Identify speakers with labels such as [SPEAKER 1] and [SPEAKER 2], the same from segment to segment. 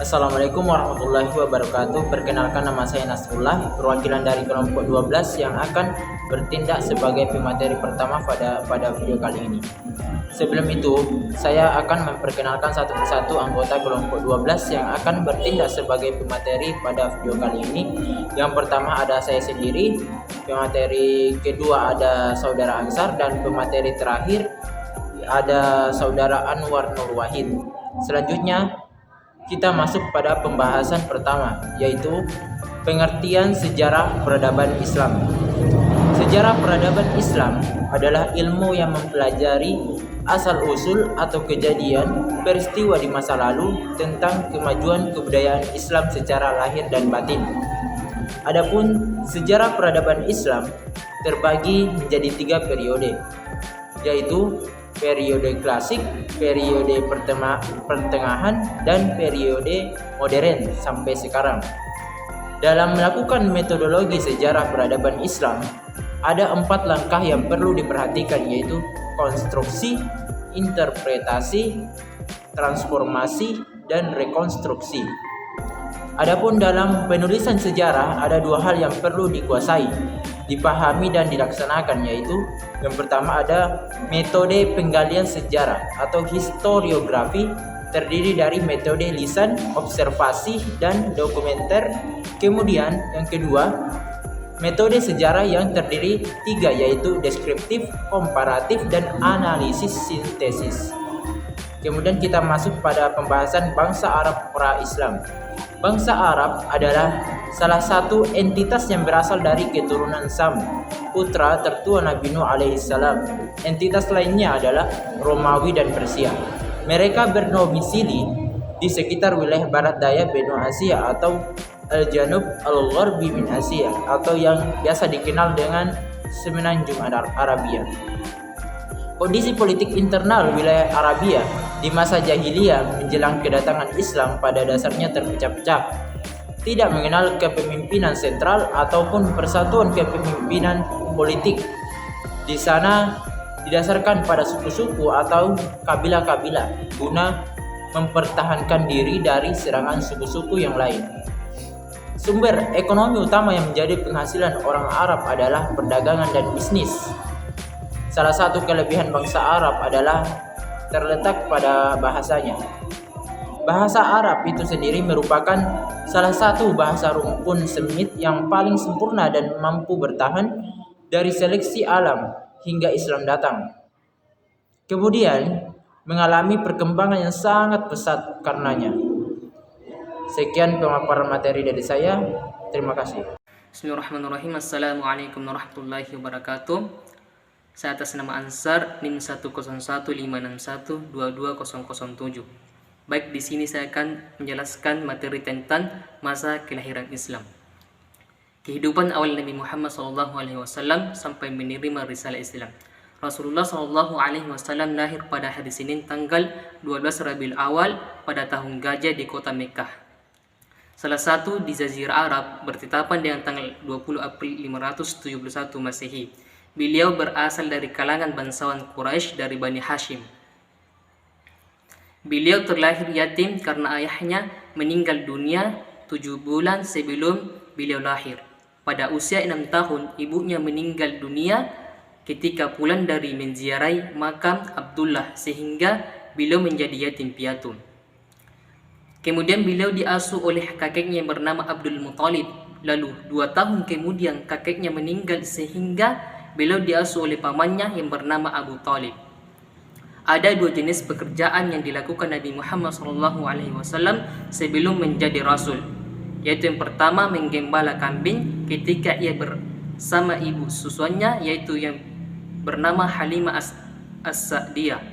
[SPEAKER 1] Assalamualaikum warahmatullahi wabarakatuh. Perkenalkan, nama saya Nasrullah, perwakilan dari kelompok 12 yang akan bertindak sebagai pemateri pertama pada video kali ini. Sebelum itu, saya akan memperkenalkan satu persatu anggota kelompok 12 yang akan bertindak sebagai pemateri pada video kali ini. Yang pertama ada saya sendiri, pemateri kedua ada saudara Ansar, dan pemateri terakhir ada saudara Anwar Nur Wahid. Selanjutnya kita masuk pada pembahasan pertama, yaitu pengertian sejarah peradaban Islam. Sejarah peradaban Islam adalah ilmu yang mempelajari asal-usul atau kejadian peristiwa di masa lalu tentang kemajuan kebudayaan Islam secara lahir dan batin. Adapun sejarah peradaban Islam terbagi menjadi 3 periode, yaitu periode klasik, periode pertengahan, dan periode modern sampai sekarang. Dalam melakukan metodologi sejarah peradaban Islam, ada 4 langkah yang perlu diperhatikan, yaitu konstruksi, interpretasi, transformasi, dan rekonstruksi. Adapun dalam penulisan sejarah ada 2 hal yang perlu dikuasai, dipahami dan dilaksanakan, yaitu yang pertama ada metode penggalian sejarah atau historiografi, terdiri dari metode lisan, observasi, dan dokumenter. Kemudian yang kedua, metode sejarah yang terdiri 3, yaitu deskriptif, komparatif, dan analisis sintesis. Kemudian kita masuk pada pembahasan bangsa Arab pra-Islam. Bangsa Arab adalah salah satu entitas yang berasal dari keturunan Sam, putra tertua Nabi Nuh alaihissalam. Entitas lainnya adalah Romawi dan Persia. Mereka berdomisili di sekitar wilayah barat daya benua Asia atau Al-Janub Al-Gharbi min Asia, atau yang biasa dikenal dengan Semenanjung Arabia. Kondisi politik internal wilayah Arabia di masa jahiliyah menjelang kedatangan Islam pada dasarnya terpecah-pecah, tidak mengenal kepemimpinan sentral ataupun persatuan kepemimpinan politik. Di sana didasarkan pada suku-suku atau kabilah-kabilah guna mempertahankan diri dari serangan suku-suku yang lain. Sumber ekonomi utama yang menjadi penghasilan orang Arab adalah perdagangan dan bisnis. Salah satu kelebihan bangsa Arab adalah terletak pada bahasanya. Bahasa Arab itu sendiri merupakan salah satu bahasa rumpun semit yang paling sempurna dan mampu bertahan dari seleksi alam hingga Islam datang. Kemudian mengalami perkembangan yang sangat pesat karenanya. Sekian pemaparan materi dari saya. Terima kasih.
[SPEAKER 2] Bismillahirrahmanirrahim. Assalamualaikum warahmatullahi wabarakatuh. Saya atas nama Ansar, NIM 10156122007. Baik, di sini saya akan menjelaskan materi tentang masa kelahiran Islam. Kehidupan awal Nabi Muhammad SAW sampai menerima risalah Islam. Rasulullah SAW lahir pada hari Senin tanggal 12 Rabiul Awal pada tahun Gajah di kota Mekkah, salah satu di Jazirah Arab, bertetapan dengan tanggal 20 April 571 Masehi. Beliau berasal dari kalangan bangsawan Quraisy dari Bani Hashim. Beliau terlahir yatim karena ayahnya meninggal dunia 7 bulan sebelum beliau lahir. Pada usia 6 tahun, ibunya meninggal dunia ketika pulang dari menziarahi makam Abdullah, sehingga beliau menjadi yatim piatu. Kemudian beliau diasuh oleh kakeknya yang bernama Abdul Muthalib. Lalu 2 tahun kemudian kakeknya meninggal, sehingga beliau diasuh oleh pamannya yang bernama Abu Talib. Ada 2 jenis pekerjaan yang dilakukan Nabi Muhammad SAW sebelum menjadi Rasul, yaitu yang pertama menggembala kambing ketika ia bersama ibu susuannya, yaitu yang bernama Halimah As-Sa'diyah.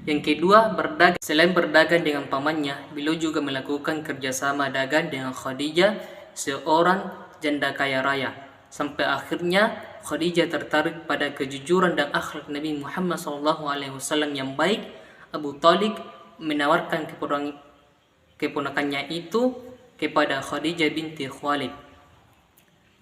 [SPEAKER 2] Yang kedua, berdagang. Selain berdagang dengan pamannya, beliau juga melakukan kerjasama dagang dengan Khadijah, seorang janda kaya raya. Sampai akhirnya Khadijah tertarik pada kejujuran dan akhlak Nabi Muhammad SAW yang baik. Abu Talib menawarkan keponakannya itu kepada Khadijah binti Khuwailid.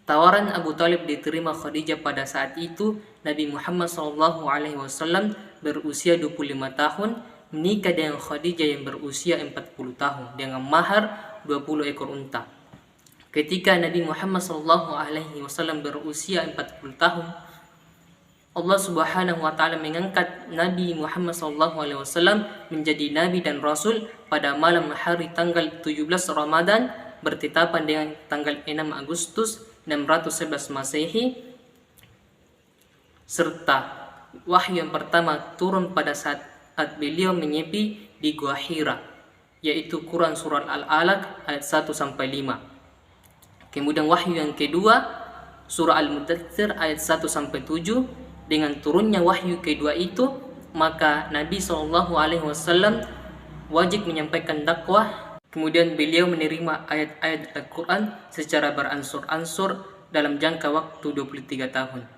[SPEAKER 2] Tawaran Abu Talib diterima Khadijah. Pada saat itu Nabi Muhammad SAW berusia 25 tahun menikah dengan Khadijah yang berusia 40 tahun dengan mahar 20 ekor unta. Ketika Nabi Muhammad SAW berusia 40 tahun, Allah Subhanahu wa taala mengangkat Nabi Muhammad SAW menjadi nabi dan rasul pada malam hari tanggal 17 Ramadan bertepatan dengan tanggal 6 Agustus 611 Masehi, serta wahyu yang pertama turun pada saat beliau menyepi di Gua Hira, yaitu Quran surat Al-Alaq ayat 1 sampai 5. Kemudian wahyu yang kedua surah Al-Mudaththir ayat 1 sampai 7. Dengan turunnya wahyu kedua itu, maka Nabi SAW wajib menyampaikan dakwah. Kemudian beliau menerima ayat-ayat Al-Quran secara beransur-ansur dalam jangka waktu 23 tahun.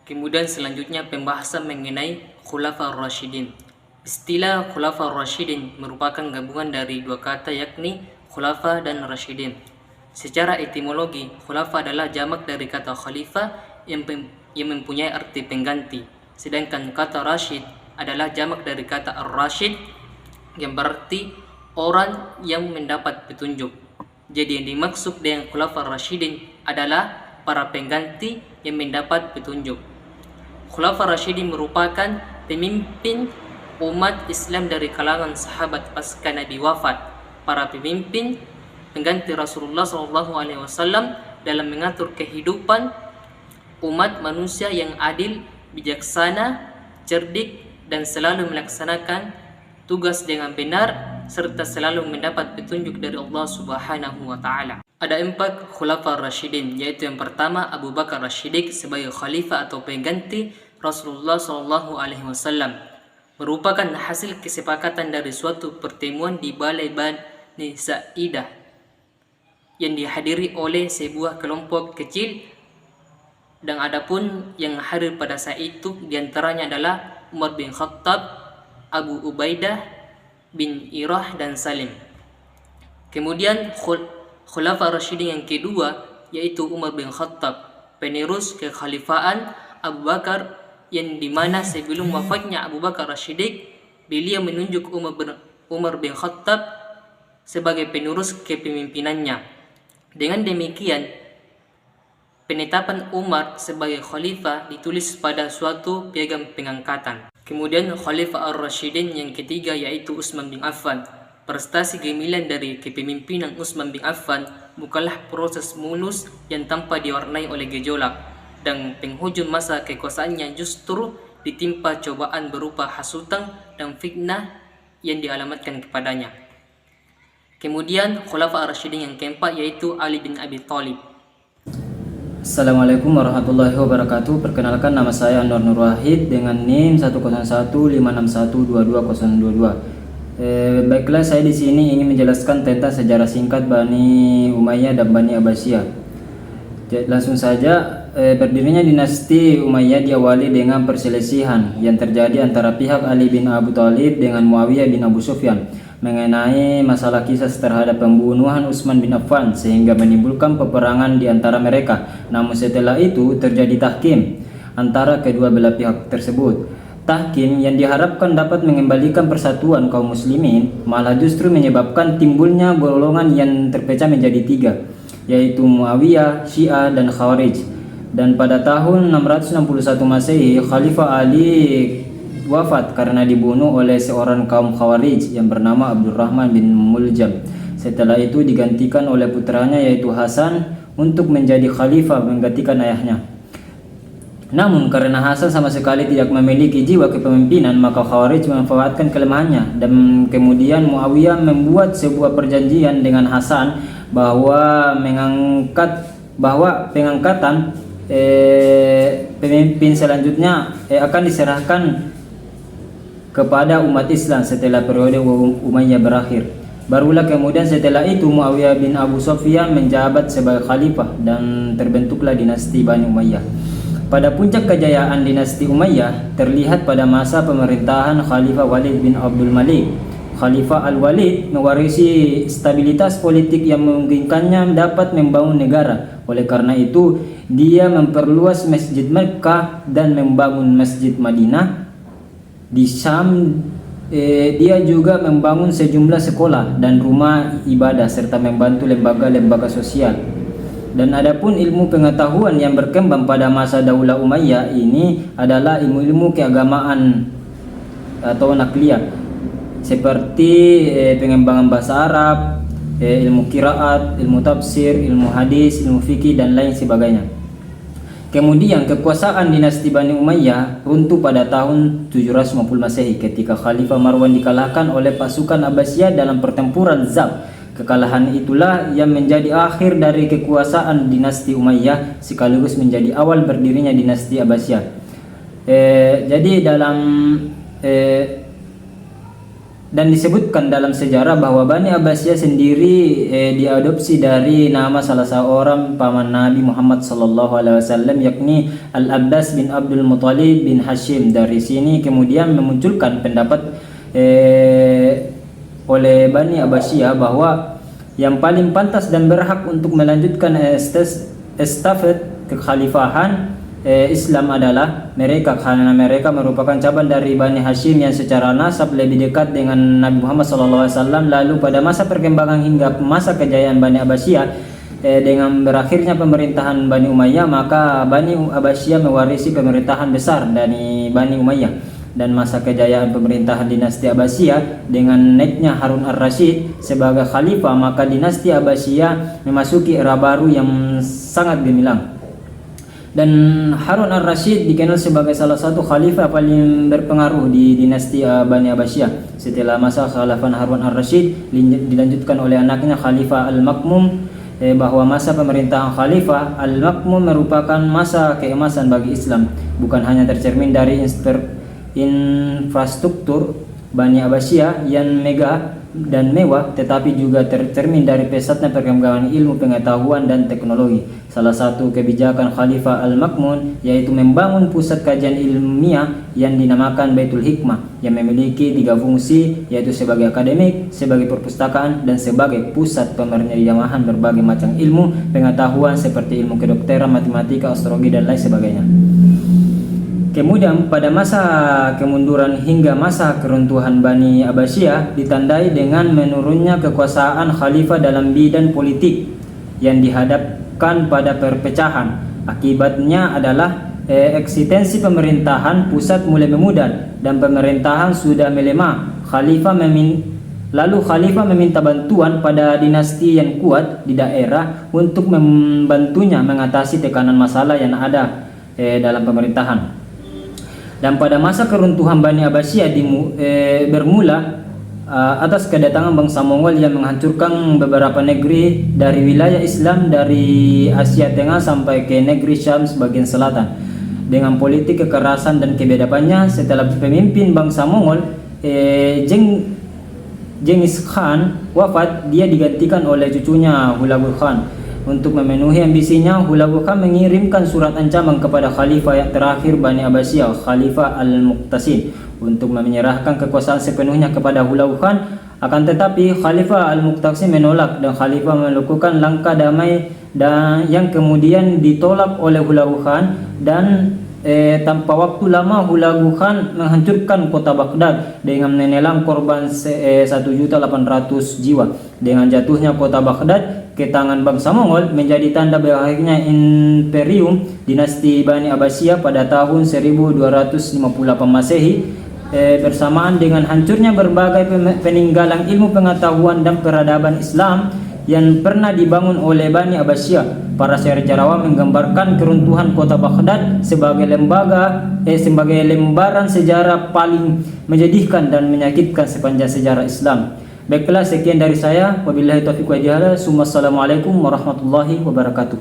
[SPEAKER 2] Kemudian selanjutnya pembahasan mengenai Khulafa Ar-Rasyidin. Istilah Khulafa Ar-Rasyidin merupakan gabungan dari dua kata, yakni Khulafa dan Rasyidin. Secara etimologi, Khulafa adalah jamak dari kata khalifah yang mempunyai arti pengganti. Sedangkan kata Rasyid adalah jamak dari kata Ar-Rasyid yang berarti orang yang mendapat petunjuk. Jadi yang dimaksud dengan Khulafa Ar-Rasyidin adalah para pengganti yang mendapat petunjuk. Khulafa Ar-Rasyidin merupakan pemimpin umat Islam dari kalangan sahabat pasca Nabi wafat. Para pemimpin pengganti Rasulullah SAW dalam mengatur kehidupan umat manusia yang adil, bijaksana, cerdik, dan selalu melaksanakan tugas dengan benar serta selalu mendapat petunjuk dari Allah Subhanahu wa taala. Ada 4 Khulafa Rasyidin, yaitu yang pertama Abu Bakar As-Siddiq sebagai khalifah atau pengganti Rasulullah SAW. Merupakan hasil kesepakatan dari suatu pertemuan di Balai Bani Sa'idah yang dihadiri oleh sebuah kelompok kecil, dan adapun yang hadir pada saat itu diantaranya adalah Umar bin Khattab, Abu Ubaidah bin Irah, dan Salim. Kemudian Khulafa Rasyidin yang kedua yaitu Umar bin Khattab, penerus kekhalifahan Abu Bakar, yang dimana sebelum wafatnya Abu Bakar As-Siddiq, beliau menunjuk Umar bin Khattab sebagai penerus kepemimpinannya. Dengan demikian, penetapan Umar sebagai khalifah ditulis pada suatu piagam pengangkatan. Kemudian Khalifah Ar-Rasyidin yang ketiga yaitu Utsman bin Affan. Prestasi gemilang dari kepemimpinan Utsman bin Affan bukanlah proses mulus yang tanpa diwarnai oleh gejolak, dan penghujung masa kekuasaannya justru ditimpa cobaan berupa hasutan dan fitnah yang dialamatkan kepadanya. Kemudian Khulafa Ar-Rasyidin yang keempat yaitu Ali bin Abi Thalib.
[SPEAKER 3] Assalamualaikum warahmatullahi wabarakatuh. Perkenalkan, nama saya Anwar Nur Wahid dengan NIM 10156122022. Baiklah, saya di sini ingin menjelaskan tentang sejarah singkat Bani Umayyah dan Bani Abbasiyah. Langsung saja, berdirinya dinasti Umayyah diawali dengan perselisihan yang terjadi antara pihak Ali bin Abi Thalib dengan Muawiyah bin Abu Sufyan mengenai masalah kisah terhadap pembunuhan Utsman bin Affan, sehingga menimbulkan peperangan di antara mereka. Namun setelah itu terjadi tahkim antara kedua belah pihak tersebut. Tahkim yang diharapkan dapat mengembalikan persatuan kaum muslimin malah justru menyebabkan timbulnya golongan yang terpecah menjadi 3, yaitu Muawiyah, Syiah, dan Khawarij. Dan pada tahun 661 Masehi, Khalifah Ali wafat karena dibunuh oleh seorang kaum Khawarij yang bernama Abdurrahman bin Muljam. Setelah itu digantikan oleh putranya yaitu Hasan untuk menjadi khalifah menggantikan ayahnya. Namun karena Hasan sama sekali tidak memiliki jiwa kepemimpinan, maka Khawarij memanfaatkan kelemahannya, dan kemudian Muawiyah membuat sebuah perjanjian dengan Hasan bahwa pengangkatan pemimpin selanjutnya akan diserahkan kepada umat Islam setelah periode Umayyah berakhir. Barulah kemudian setelah itu Muawiyah bin Abu Sufyan menjabat sebagai khalifah dan terbentuklah dinasti Bani Umayyah. Pada puncak kejayaan dinasti Umayyah terlihat pada masa pemerintahan Khalifah Walid bin Abdul Malik. Khalifah Al-Walid mewarisi stabilitas politik yang memungkinkannya dapat membangun negara. Oleh karena itu, dia memperluas Masjid Mekkah dan membangun Masjid Madinah di Syam dia juga membangun sejumlah sekolah dan rumah ibadah serta membantu lembaga-lembaga sosial. Dan adapun ilmu pengetahuan yang berkembang pada masa Daulah Umayyah ini adalah ilmu-ilmu keagamaan atau nakliyah, seperti pengembangan bahasa Arab, ilmu qiraat, ilmu tafsir, ilmu hadis, ilmu fikih dan lain sebagainya. Kemudian kekuasaan dinasti Bani Umayyah runtuh pada tahun 750 Masehi ketika Khalifah Marwan dikalahkan oleh pasukan Abbasiyah dalam pertempuran Zab. Kekalahan itulah yang menjadi akhir dari kekuasaan dinasti Umayyah sekaligus menjadi awal berdirinya dinasti Abbasiyah. Jadi dan disebutkan dalam sejarah bahwa Bani Abbasiyah sendiri diadopsi dari nama salah seorang paman Nabi Muhammad SAW, yakni Al-Abbas bin Abdul Muthalib bin Hashim. Dari sini kemudian memunculkan pendapat oleh Bani Abbasiyah bahwa yang paling pantas dan berhak untuk melanjutkan estafet kekhalifahan Islam adalah mereka, karena mereka merupakan cabang dari Bani Hashim yang secara nasab lebih dekat dengan Nabi Muhammad SAW. Lalu pada masa perkembangan hingga masa kejayaan Bani Abbasiyah, dengan berakhirnya pemerintahan Bani Umayyah, maka Bani Abbasiyah mewarisi pemerintahan besar dari Bani Umayyah. Dan masa kejayaan pemerintahan dinasti Abbasiyah dengan naiknya Harun ar-Rasyid sebagai khalifah, maka dinasti Abbasiyah memasuki era baru yang sangat gemilang. Dan Harun ar-Rasyid dikenal sebagai salah satu khalifah paling berpengaruh di dinasti Bani Abbasiyah. Setelah masa khalifah Harun ar-Rasyid dilanjutkan oleh anaknya Khalifah al-Makmum, bahwa masa pemerintahan Khalifah al-Makmum merupakan masa keemasan bagi Islam, bukan hanya tercermin dari infrastruktur Bani Abbasiyah yang megah dan mewah, tetapi juga tercermin dari pesatnya perkembangan ilmu pengetahuan dan teknologi. Salah satu kebijakan Khalifah Al-Makmun yaitu membangun pusat kajian ilmiah yang dinamakan Baitul Hikmah, yang memiliki 3 fungsi, yaitu sebagai akademik, sebagai perpustakaan, dan sebagai pusat penyediaan berbagai macam ilmu pengetahuan seperti ilmu kedokteran, matematika, astrologi, dan lain sebagainya. Kemudian pada masa kemunduran hingga masa keruntuhan Bani Abbasiyah ditandai dengan menurunnya kekuasaan khalifah dalam bidang politik yang dihadapkan pada perpecahan. Akibatnya adalah eksistensi pemerintahan pusat mulai memudar dan pemerintahan sudah melemah. Lalu khalifah meminta bantuan pada dinasti yang kuat di daerah untuk membantunya mengatasi tekanan masalah yang ada dalam pemerintahan. Dan pada masa keruntuhan Bani Abbasiyah bermula atas kedatangan bangsa Mongol yang menghancurkan beberapa negeri dari wilayah Islam dari Asia Tengah sampai ke negeri Syam sebagian selatan. Dengan politik kekerasan dan kebiadabannya, setelah pemimpin bangsa Mongol Genghis Khan wafat, dia digantikan oleh cucunya Hulagu Khan. Untuk memenuhi ambisinya, Hulagu Khan mengirimkan surat ancaman kepada khalifah yang terakhir Bani Abbasiyah, Khalifah Al-Muqtasim, untuk menyerahkan kekuasaan sepenuhnya kepada Hulagu Khan. Akan tetapi Khalifah Al-Muqtasim menolak dan khalifah melakukan langkah damai dan yang kemudian ditolak oleh Hulagu Khan. Dan tanpa waktu lama Hulagu Khan menghancurkan kota Baghdad dengan menelan korban 1.800.000 jiwa. Dengan jatuhnya kota Baghdad ke tangan bangsa Mongol menjadi tanda berakhirnya imperium dinasti Bani Abbasiyah pada tahun 1258 Masehi, bersamaan dengan hancurnya berbagai peninggalan ilmu pengetahuan dan peradaban Islam yang pernah dibangun oleh Bani Abbasiyah. Para sejarawan menggambarkan keruntuhan kota Baghdad sebagai lembaran sejarah paling menyedihkan dan menyakitkan sepanjang sejarah Islam. Baiklah, sekian dari saya. Wabillahi taufiq wal hidayah. Assalamualaikum warahmatullahi wabarakatuh.